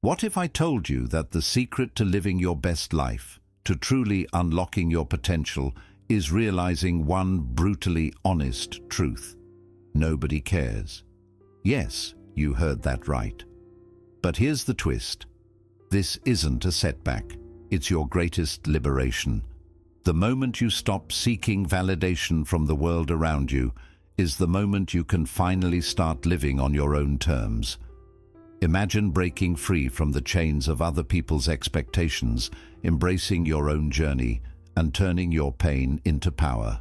What if I told you that the secret to living your best life, to truly unlocking your potential, is realizing one brutally honest truth? Nobody cares. Yes, you heard that right. But here's the twist. This isn't a setback. It's your greatest liberation. The moment you stop seeking validation from the world around you is the moment you can finally start living on your own terms. Imagine breaking free from the chains of other people's expectations, embracing your own journey, and turning your pain into power.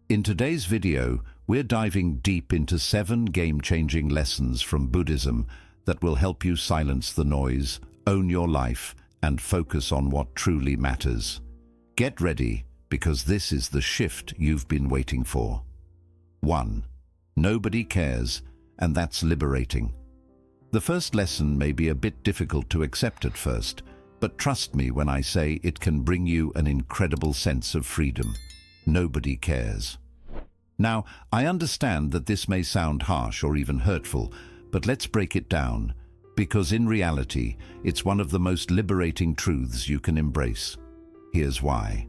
In today's video, we're diving deep into 7 game-changing lessons from Buddhism that will help you silence the noise, own your life, and focus on what truly matters. Get ready, because this is the shift you've been waiting for. 1. Nobody cares, and that's liberating. The first lesson may be a bit difficult to accept at first, but trust me when I say it can bring you an incredible sense of freedom. Nobody cares. Now, I understand that this may sound harsh or even hurtful, but let's break it down, because in reality, it's one of the most liberating truths you can embrace. Here's why.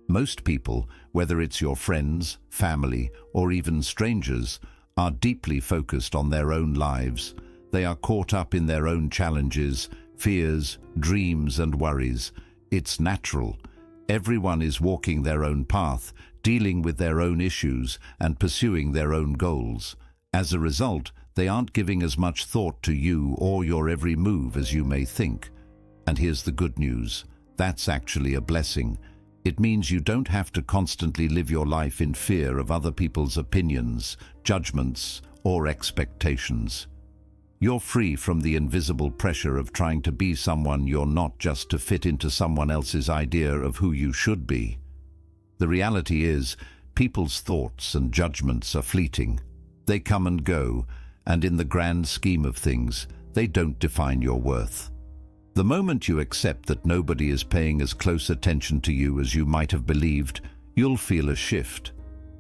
Most people, whether it's your friends, family, or even strangers, are deeply focused on their own lives. They are caught up in their own challenges, fears, dreams, and worries. It's natural. Everyone is walking their own path, dealing with their own issues, and pursuing their own goals. As a result, they aren't giving as much thought to you or your every move as you may think. And here's the good news. That's actually a blessing. It means you don't have to constantly live your life in fear of other people's opinions, judgments, or expectations. You're free from the invisible pressure of trying to be someone you're not just to fit into someone else's idea of who you should be. The reality is, people's thoughts and judgments are fleeting. They come and go, and in the grand scheme of things, they don't define your worth. The moment you accept that nobody is paying as close attention to you as you might have believed, you'll feel a shift.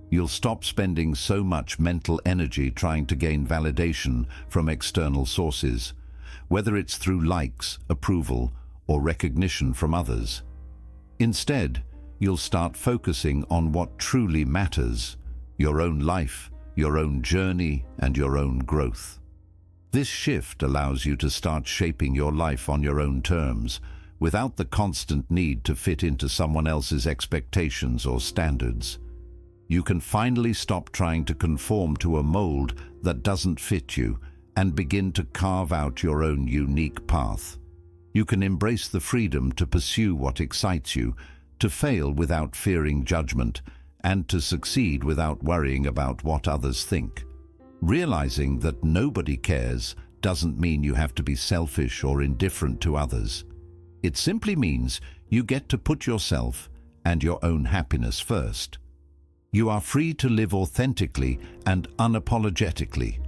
You'll stop spending so much mental energy trying to gain validation from external sources, whether it's through likes, approval, or recognition from others. Instead, you'll start focusing on what truly matters: your own life, your own journey, and your own growth. This shift allows you to start shaping your life on your own terms, without the constant need to fit into someone else's expectations or standards. You can finally stop trying to conform to a mold that doesn't fit you and begin to carve out your own unique path. You can embrace the freedom to pursue what excites you, to fail without fearing judgment, and to succeed without worrying about what others think. Realizing that nobody cares doesn't mean you have to be selfish or indifferent to others. It simply means you get to put yourself and your own happiness first. You are free to live authentically and unapologetically.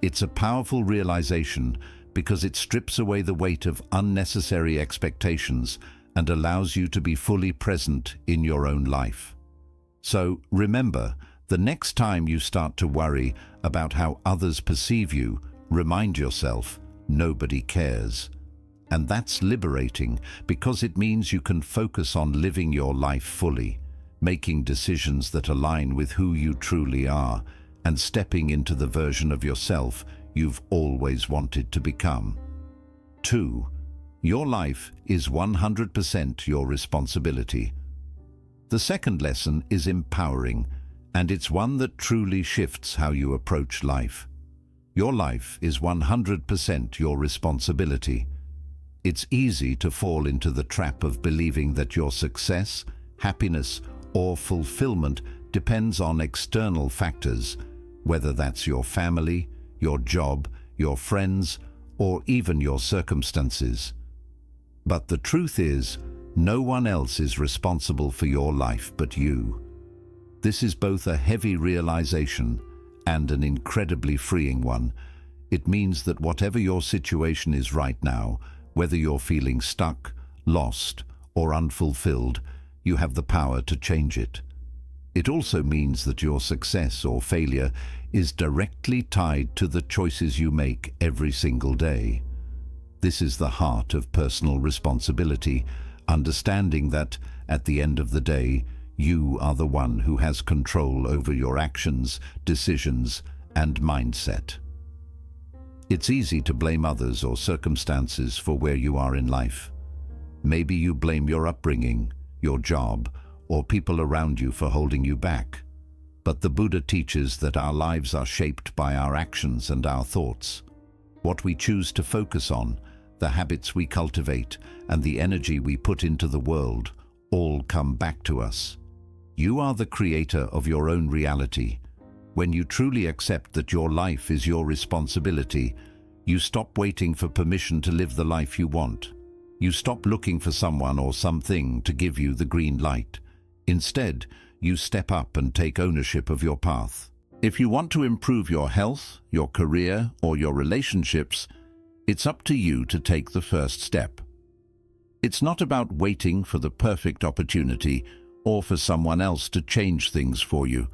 It's a powerful realization because it strips away the weight of unnecessary expectations and allows you to be fully present in your own life. So remember, the next time you start to worry about how others perceive you, remind yourself, nobody cares. And that's liberating because it means you can focus on living your life fully, making decisions that align with who you truly are, and stepping into the version of yourself you've always wanted to become. 2. Your life is 100% your responsibility. The second lesson is empowering, and it's one that truly shifts how you approach life. Your life is 100% your responsibility. It's easy to fall into the trap of believing that your success, happiness, or fulfillment depends on external factors, whether that's your family, your job, your friends, or even your circumstances. But the truth is, no one else is responsible for your life but you. This is both a heavy realization and an incredibly freeing one. It means that whatever your situation is right now, whether you're feeling stuck, lost, or unfulfilled, you have the power to change it. It also means that your success or failure is directly tied to the choices you make every single day. This is the heart of personal responsibility, understanding that, at the end of the day, you are the one who has control over your actions, decisions, and mindset. It's easy to blame others or circumstances for where you are in life. Maybe you blame your upbringing, your job, or people around you for holding you back. But the Buddha teaches that our lives are shaped by our actions and our thoughts. What we choose to focus on, the habits we cultivate, and the energy we put into the world all come back to us. You are the creator of your own reality. When you truly accept that your life is your responsibility, you stop waiting for permission to live the life you want. You stop looking for someone or something to give you the green light. Instead, you step up and take ownership of your path. If you want to improve your health, your career, or your relationships, it's up to you to take the first step. It's not about waiting for the perfect opportunity or for someone else to change things for you.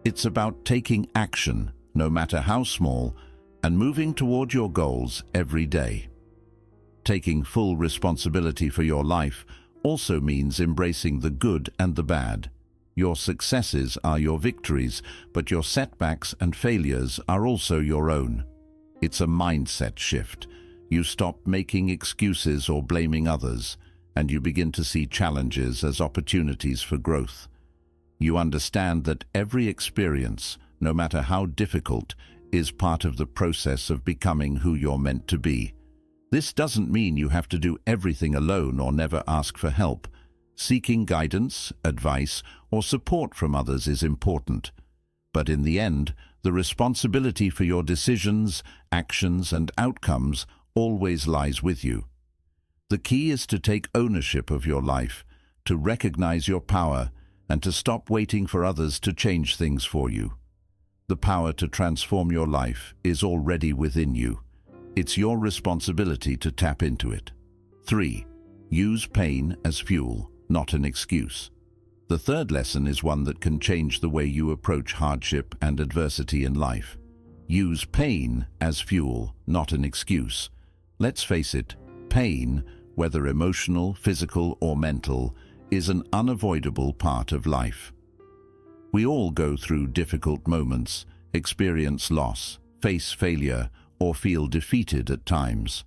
It's about taking action, no matter how small, and moving toward your goals every day. Taking full responsibility for your life also means embracing the good and the bad. Your successes are your victories, but your setbacks and failures are also your own. It's a mindset shift. You stop making excuses or blaming others, and you begin to see challenges as opportunities for growth. You understand that every experience, no matter how difficult, is part of the process of becoming who you're meant to be. This doesn't mean you have to do everything alone or never ask for help. Seeking guidance, advice, or support from others is important. But in the end, the responsibility for your decisions, actions, and outcomes always lies with you. The key is to take ownership of your life, to recognize your power, and to stop waiting for others to change things for you. The power to transform your life is already within you. It's your responsibility to tap into it. 3. Use pain as fuel, not an excuse. The third lesson is one that can change the way you approach hardship and adversity in life. Use pain as fuel, not an excuse. Let's face it, pain, whether emotional, physical, or mental, is an unavoidable part of life. We all go through difficult moments, experience loss, face failure, or feel defeated at times.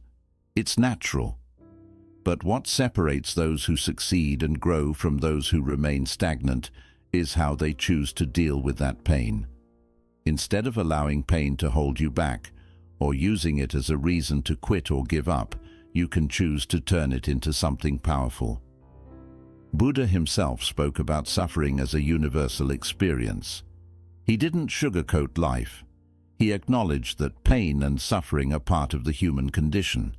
It's natural. But what separates those who succeed and grow from those who remain stagnant is how they choose to deal with that pain. Instead of allowing pain to hold you back, or using it as a reason to quit or give up, you can choose to turn it into something powerful. Buddha himself spoke about suffering as a universal experience. He didn't sugarcoat life. He acknowledged that pain and suffering are part of the human condition.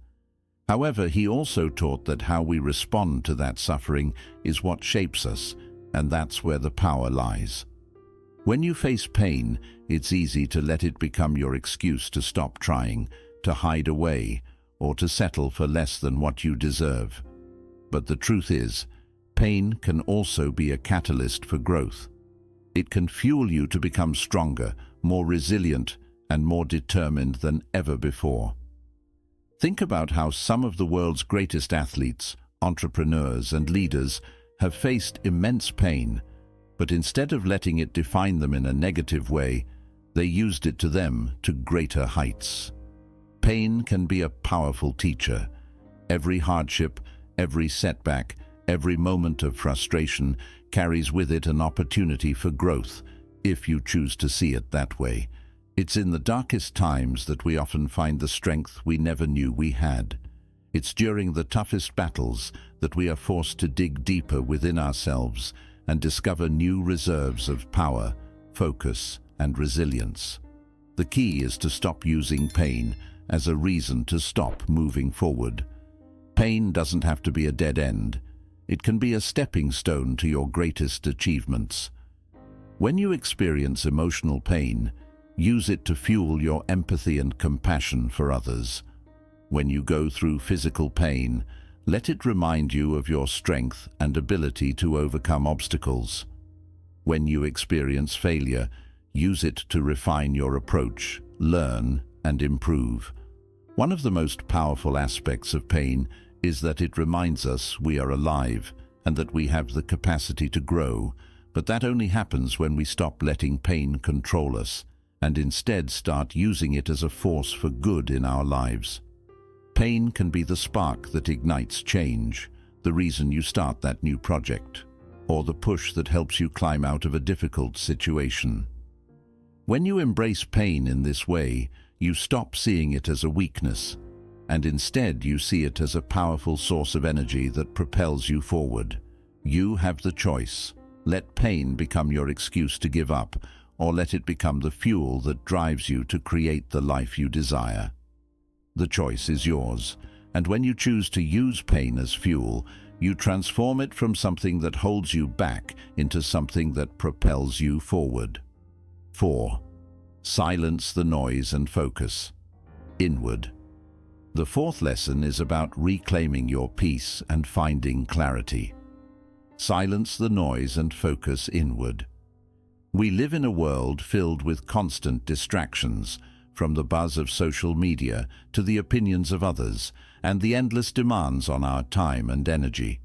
However, he also taught that how we respond to that suffering is what shapes us, and that's where the power lies. When you face pain, it's easy to let it become your excuse to stop trying, to hide away, or to settle for less than what you deserve. But the truth is, pain can also be a catalyst for growth. It can fuel you to become stronger, more resilient, and more determined than ever before. Think about how some of the world's greatest athletes, entrepreneurs, and leaders have faced immense pain, but instead of letting it define them in a negative way, they used it to greater heights. Pain can be a powerful teacher. Every hardship, every setback, every moment of frustration carries with it an opportunity for growth, if you choose to see it that way. It's in the darkest times that we often find the strength we never knew we had. It's during the toughest battles that we are forced to dig deeper within ourselves and discover new reserves of power, focus, and resilience. The key is to stop using pain as a reason to stop moving forward. Pain doesn't have to be a dead end. It can be a stepping stone to your greatest achievements. When you experience emotional pain, use it to fuel your empathy and compassion for others. When you go through physical pain, let it remind you of your strength and ability to overcome obstacles. When you experience failure, use it to refine your approach, learn, and improve. One of the most powerful aspects of pain is that it reminds us we are alive and that we have the capacity to grow, but that only happens when we stop letting pain control us and instead start using it as a force for good in our lives. Pain can be the spark that ignites change, the reason you start that new project, or the push that helps you climb out of a difficult situation. When you embrace pain in this way, you stop seeing it as a weakness, and instead you see it as a powerful source of energy that propels you forward. You have the choice. Let pain become your excuse to give up, or let it become the fuel that drives you to create the life you desire. The choice is yours, and when you choose to use pain as fuel, you transform it from something that holds you back into something that propels you forward. 4. Silence the noise and focus. Inward. The fourth lesson is about reclaiming your peace and finding clarity. Silence the noise and focus inward. We live in a world filled with constant distractions, from the buzz of social media to the opinions of others and the endless demands on our time and energy.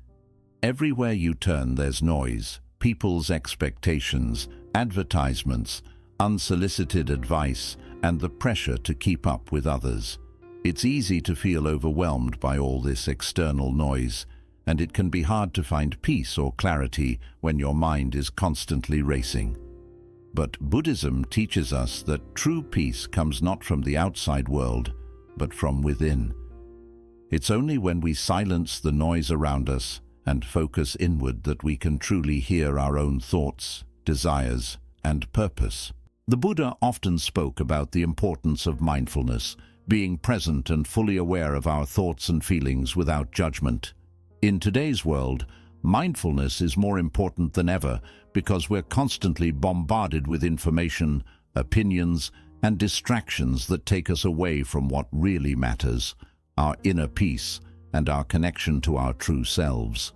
Everywhere you turn there's noise, people's expectations, advertisements, unsolicited advice, and the pressure to keep up with others. It's easy to feel overwhelmed by all this external noise, and it can be hard to find peace or clarity when your mind is constantly racing. But Buddhism teaches us that true peace comes not from the outside world, but from within. It's only when we silence the noise around us and focus inward that we can truly hear our own thoughts, desires, and purpose. The Buddha often spoke about the importance of mindfulness, being present and fully aware of our thoughts and feelings without judgment. In today's world, mindfulness is more important than ever because we're constantly bombarded with information, opinions, and distractions that take us away from what really matters, our inner peace and our connection to our true selves.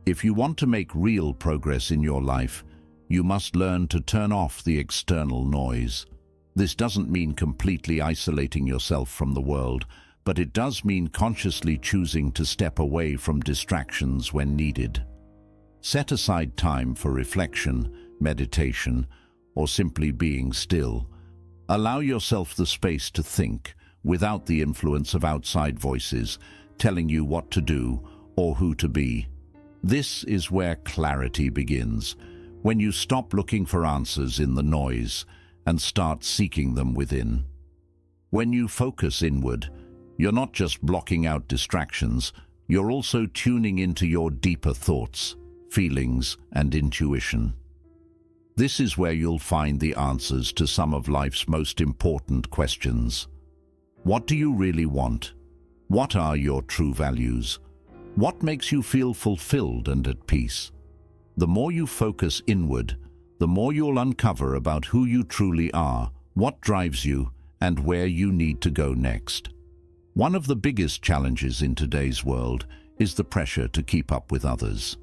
If you want to make real progress in your life, you must learn to turn off the external noise. This doesn't mean completely isolating yourself from the world, but it does mean consciously choosing to step away from distractions when needed. Set aside time for reflection, meditation, or simply being still. Allow yourself the space to think without the influence of outside voices telling you what to do or who to be. This is where clarity begins, when you stop looking for answers in the noise and start seeking them within. When you focus inward, you're not just blocking out distractions, you're also tuning into your deeper thoughts, feelings, and intuition. This is where you'll find the answers to some of life's most important questions. What do you really want? What are your true values? What makes you feel fulfilled and at peace? The more you focus inward, the more you'll uncover about who you truly are, what drives you, and where you need to go next. One of the biggest challenges in today's world is the pressure to keep up with others.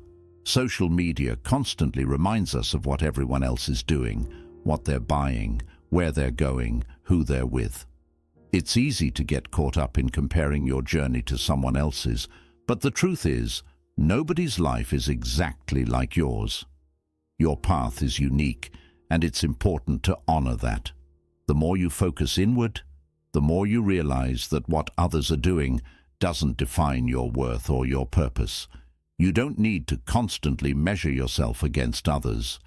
Social media constantly reminds us of what everyone else is doing, what they're buying, where they're going, who they're with. It's easy to get caught up in comparing your journey to someone else's, but the truth is, nobody's life is exactly like yours. Your path is unique, and it's important to honor that. The more you focus inward, the more you realize that what others are doing doesn't define your worth or your purpose. You don't need to constantly measure yourself against others.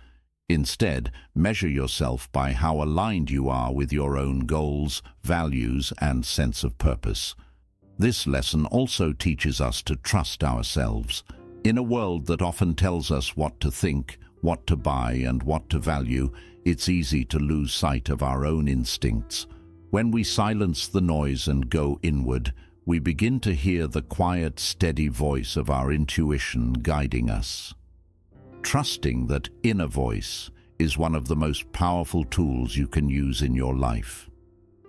Instead, measure yourself by how aligned you are with your own goals, values, and sense of purpose. This lesson also teaches us to trust ourselves. In a world that often tells us what to think, what to buy, and what to value, it's easy to lose sight of our own instincts. When we silence the noise and go inward, we begin to hear the quiet, steady voice of our intuition guiding us. Trusting that inner voice is one of the most powerful tools you can use in your life.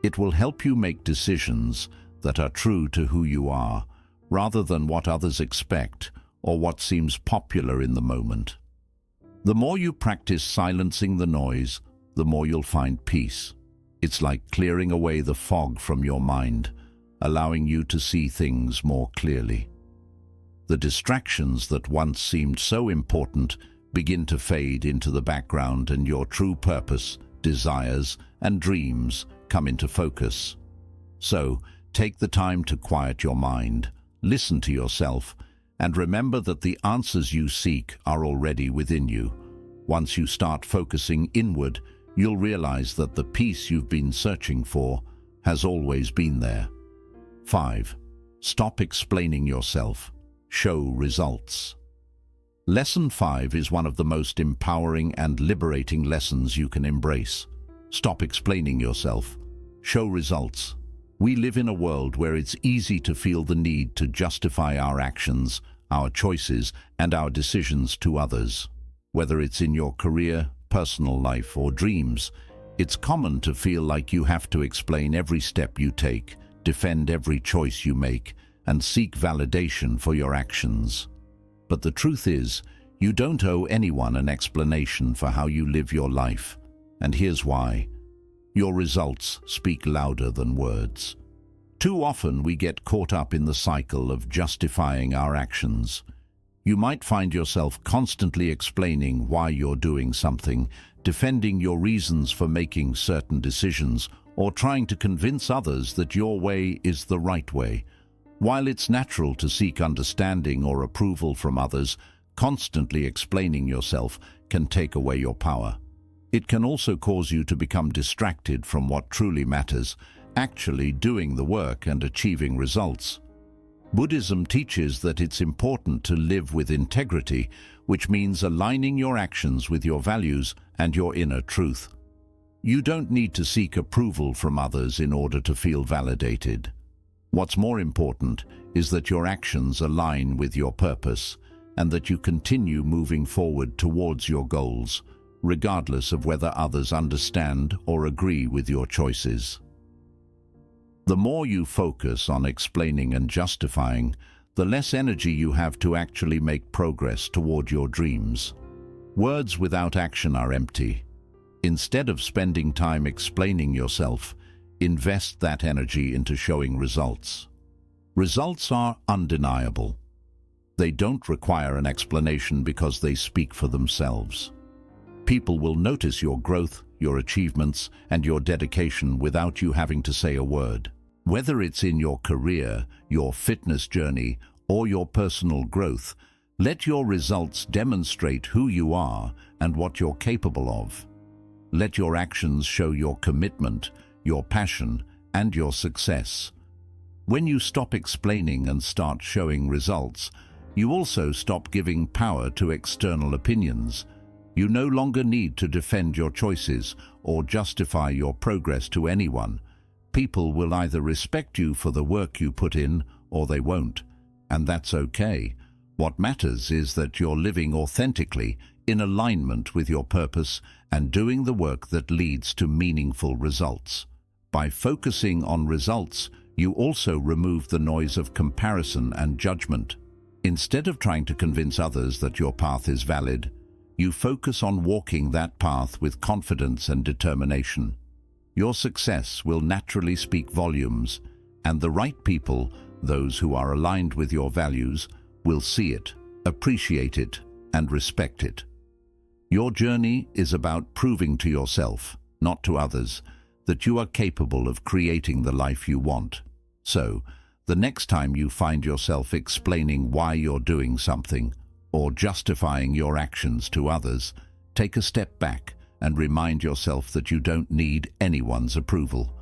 It will help you make decisions that are true to who you are, rather than what others expect or what seems popular in the moment. The more you practice silencing the noise, the more you'll find peace. It's like clearing away the fog from your mind, allowing you to see things more clearly. The distractions that once seemed so important begin to fade into the background, and your true purpose, desires, and dreams come into focus. So, take the time to quiet your mind, listen to yourself, and remember that the answers you seek are already within you. Once you start focusing inward, you'll realize that the peace you've been searching for has always been there. 5. Stop explaining yourself. Show results. Lesson 5 is one of the most empowering and liberating lessons you can embrace. Stop explaining yourself. Show results. We live in a world where it's easy to feel the need to justify our actions, our choices, and our decisions to others. Whether it's in your career, personal life, or dreams, it's common to feel like you have to explain every step you take, defend every choice you make, and seek validation for your actions. But the truth is, you don't owe anyone an explanation for how you live your life. And here's why. Your results speak louder than words. Too often we get caught up in the cycle of justifying our actions. You might find yourself constantly explaining why you're doing something, defending your reasons for making certain decisions, or trying to convince others that your way is the right way. While it's natural to seek understanding or approval from others, constantly explaining yourself can take away your power. It can also cause you to become distracted from what truly matters, actually doing the work and achieving results. Buddhism teaches that it's important to live with integrity, which means aligning your actions with your values and your inner truth. You don't need to seek approval from others in order to feel validated. What's more important is that your actions align with your purpose and that you continue moving forward towards your goals, regardless of whether others understand or agree with your choices. The more you focus on explaining and justifying, the less energy you have to actually make progress toward your dreams. Words without action are empty. Instead of spending time explaining yourself, invest that energy into showing results. Results are undeniable. They don't require an explanation because they speak for themselves. People will notice your growth, your achievements, and your dedication without you having to say a word. Whether it's in your career, your fitness journey, or your personal growth, let your results demonstrate who you are and what you're capable of. Let your actions show your commitment, your passion, and your success. When you stop explaining and start showing results, you also stop giving power to external opinions. You no longer need to defend your choices or justify your progress to anyone. People will either respect you for the work you put in or they won't, and that's okay. What matters is that you're living authentically, in alignment with your purpose, and doing the work that leads to meaningful results. By focusing on results, you also remove the noise of comparison and judgment. Instead of trying to convince others that your path is valid, you focus on walking that path with confidence and determination. Your success will naturally speak volumes, and the right people, those who are aligned with your values, will see it, appreciate it, and respect it. Your journey is about proving to yourself, not to others, that you are capable of creating the life you want. So, the next time you find yourself explaining why you're doing something or justifying your actions to others, take a step back and remind yourself that you don't need anyone's approval.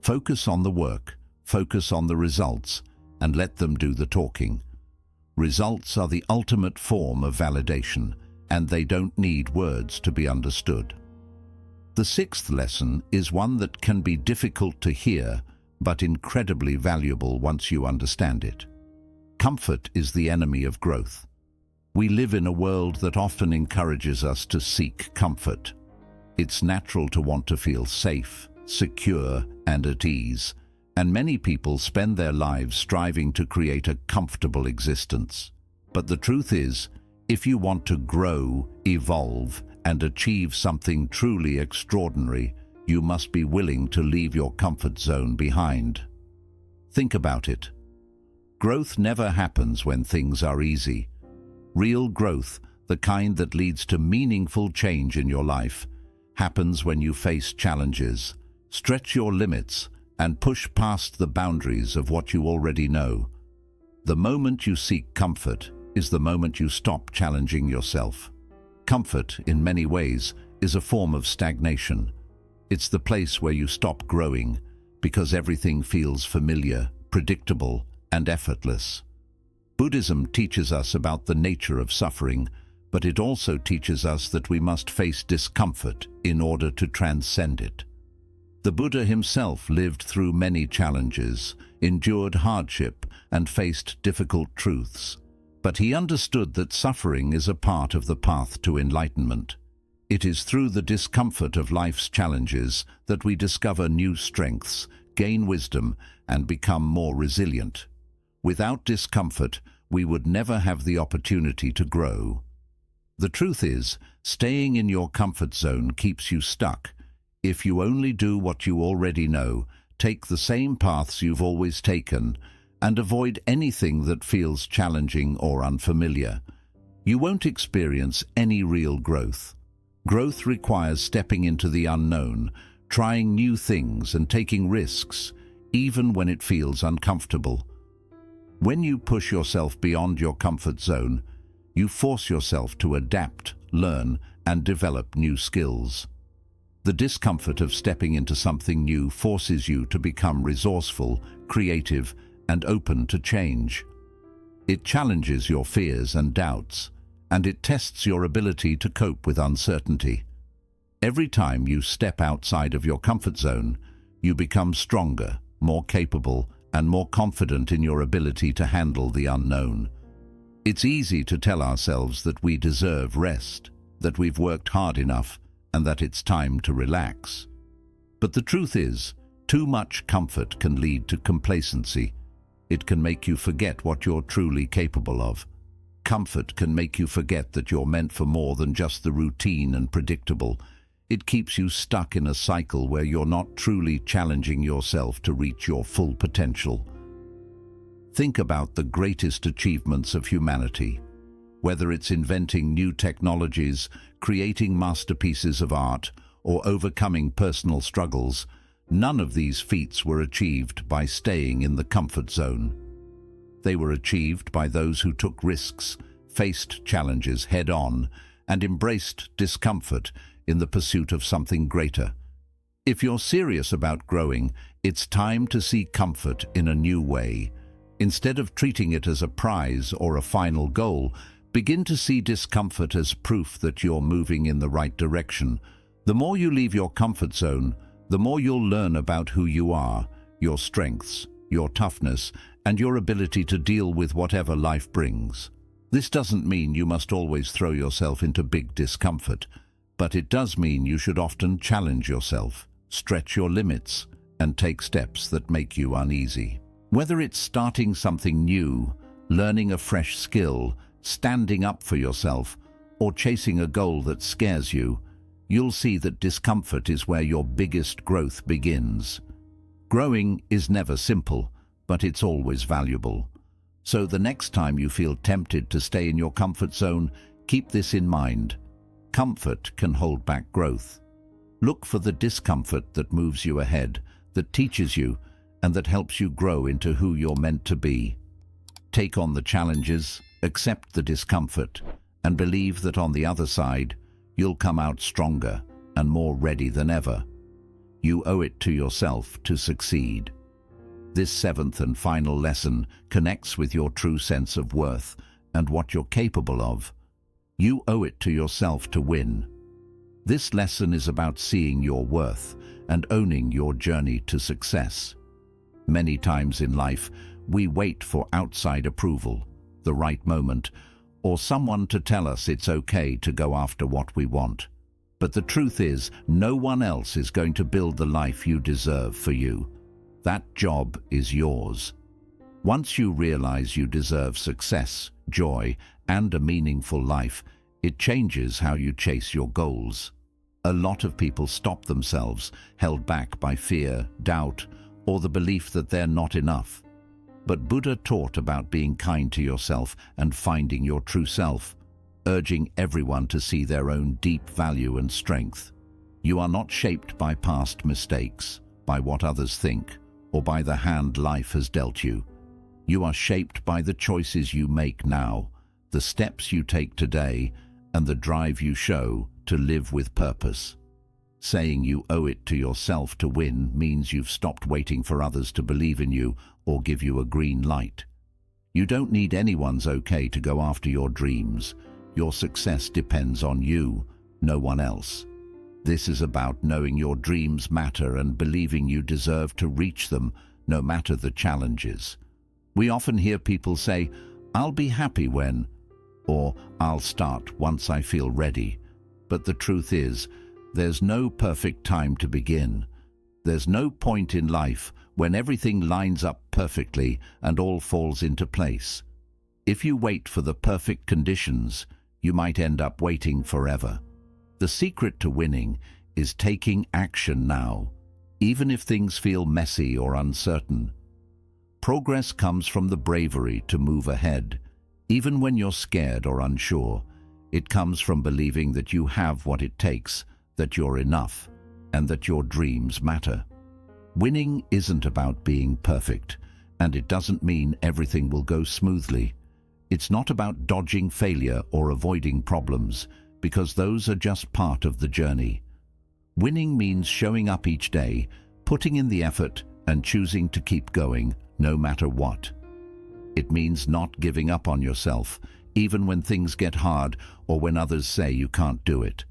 Focus on the work, focus on the results, and let them do the talking. Results are the ultimate form of validation, and they don't need words to be understood. The sixth lesson is one that can be difficult to hear, but incredibly valuable once you understand it. Comfort is the enemy of growth. We live in a world that often encourages us to seek comfort. It's natural to want to feel safe, secure, and at ease, and many people spend their lives striving to create a comfortable existence. But the truth is, if you want to grow, evolve, and achieve something truly extraordinary, you must be willing to leave your comfort zone behind. Think about it. Growth never happens when things are easy. Real growth, the kind that leads to meaningful change in your life, happens when you face challenges, stretch your limits, and push past the boundaries of what you already know. The moment you seek comfort is the moment you stop challenging yourself. Comfort, in many ways, is a form of stagnation. It's the place where you stop growing because everything feels familiar, predictable, and effortless. Buddhism teaches us about the nature of suffering, but it also teaches us that we must face discomfort in order to transcend it. The Buddha himself lived through many challenges, endured hardship, and faced difficult truths. But he understood that suffering is a part of the path to enlightenment. It is through the discomfort of life's challenges that we discover new strengths, gain wisdom, and become more resilient. Without discomfort, we would never have the opportunity to grow. The truth is, staying in your comfort zone keeps you stuck. If you only do what you already know, take the same paths you've always taken, and avoid anything that feels challenging or unfamiliar, you won't experience any real growth. Growth requires stepping into the unknown, trying new things and taking risks, even when it feels uncomfortable. When you push yourself beyond your comfort zone, you force yourself to adapt, learn, and develop new skills. The discomfort of stepping into something new forces you to become resourceful, creative, and open to change. It challenges your fears and doubts, and it tests your ability to cope with uncertainty. Every time you step outside of your comfort zone, you become stronger, more capable, and more confident in your ability to handle the unknown. It's easy to tell ourselves that we deserve rest, that we've worked hard enough, and that it's time to relax. But the truth is, too much comfort can lead to complacency. It can make you forget what you're truly capable of. Comfort can make you forget that you're meant for more than just the routine and predictable. It keeps you stuck in a cycle where you're not truly challenging yourself to reach your full potential. Think about the greatest achievements of humanity. Whether it's inventing new technologies, creating masterpieces of art, or overcoming personal struggles, none of these feats were achieved by staying in the comfort zone. They were achieved by those who took risks, faced challenges head-on, and embraced discomfort in the pursuit of something greater. If you're serious about growing, it's time to see comfort in a new way. Instead of treating it as a prize or a final goal, begin to see discomfort as proof that you're moving in the right direction. The more you leave your comfort zone, the more you'll learn about who you are, your strengths, your toughness, and your ability to deal with whatever life brings. This doesn't mean you must always throw yourself into big discomfort, but it does mean you should often challenge yourself, stretch your limits, and take steps that make you uneasy. Whether it's starting something new, learning a fresh skill, standing up for yourself, or chasing a goal that scares you, you'll see that discomfort is where your biggest growth begins. Growing is never simple, but it's always valuable. So the next time you feel tempted to stay in your comfort zone, keep this in mind. Comfort can hold back growth. Look for the discomfort that moves you ahead, that teaches you, and that helps you grow into who you're meant to be. Take on the challenges, accept the discomfort, and believe that on the other side, you'll come out stronger and more ready than ever. You owe it to yourself to succeed. This seventh and final lesson connects with your true sense of worth and what you're capable of. You owe it to yourself to win. This lesson is about seeing your worth and owning your journey to success. Many times in life, we wait for outside approval, the right moment, or someone to tell us it's okay to go after what we want. But the truth is, no one else is going to build the life you deserve for you. That job is yours. Once you realize you deserve success, joy, and a meaningful life, it changes how you chase your goals. A lot of people stop themselves, held back by fear, doubt, or the belief that they're not enough. But Buddha taught about being kind to yourself and finding your true self, urging everyone to see their own deep value and strength. You are not shaped by past mistakes, by what others think, or by the hand life has dealt you. You are shaped by the choices you make now, the steps you take today, and the drive you show to live with purpose. Saying you owe it to yourself to win means you've stopped waiting for others to believe in you or give you a green light. You don't need anyone's okay to go after your dreams. Your success depends on you, no one else. This is about knowing your dreams matter and believing you deserve to reach them, no matter the challenges. We often hear people say, "I'll be happy when," or "I'll start once I feel ready." But the truth is, there's no perfect time to begin. There's no point in life when everything lines up perfectly and all falls into place. If you wait for the perfect conditions, you might end up waiting forever. The secret to winning is taking action now, even if things feel messy or uncertain. Progress comes from the bravery to move ahead, even when you're scared or unsure. It comes from believing that you have what it takes, that you're enough, and that your dreams matter. Winning isn't about being perfect, and it doesn't mean everything will go smoothly. It's not about dodging failure or avoiding problems, because those are just part of the journey. Winning means showing up each day, putting in the effort, and choosing to keep going, no matter what. It means not giving up on yourself, even when things get hard or when others say you can't do it.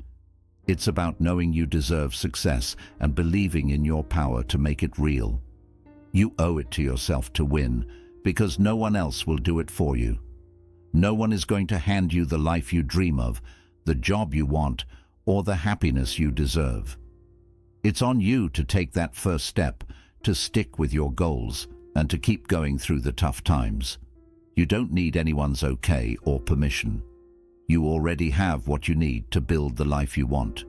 It's about knowing you deserve success and believing in your power to make it real. You owe it to yourself to win, because no one else will do it for you. No one is going to hand you the life you dream of, the job you want, or the happiness you deserve. It's on you to take that first step, to stick with your goals, and to keep going through the tough times. You don't need anyone's okay or permission. You already have what you need to build the life you want.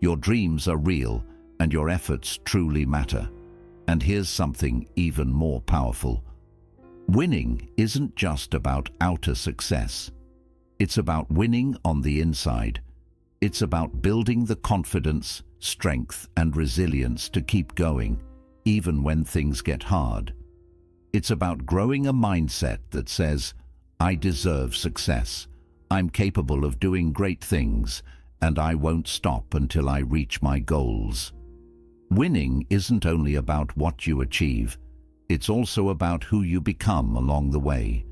Your dreams are real, and your efforts truly matter. And here's something even more powerful. Winning isn't just about outer success. It's about winning on the inside. It's about building the confidence, strength, and resilience to keep going, even when things get hard. It's about growing a mindset that says, "I deserve success. I'm capable of doing great things, and I won't stop until I reach my goals." Winning isn't only about what you achieve. It's also about who you become along the way.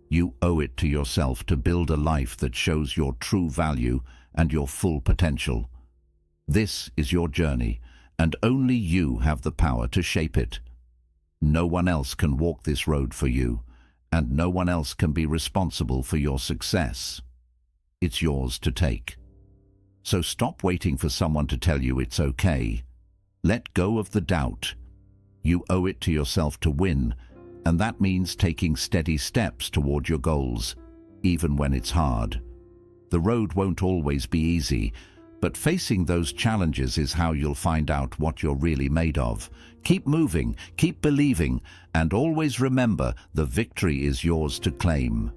You owe it to yourself to build a life that shows your true value and your full potential. This is your journey, and only you have the power to shape it. No one else can walk this road for you, and no one else can be responsible for your success. It's yours to take. So stop waiting for someone to tell you it's okay. Let go of the doubt. You owe it to yourself to win, and that means taking steady steps toward your goals, even when it's hard. The road won't always be easy, but facing those challenges is how you'll find out what you're really made of. Keep moving, keep believing, and always remember the victory is yours to claim.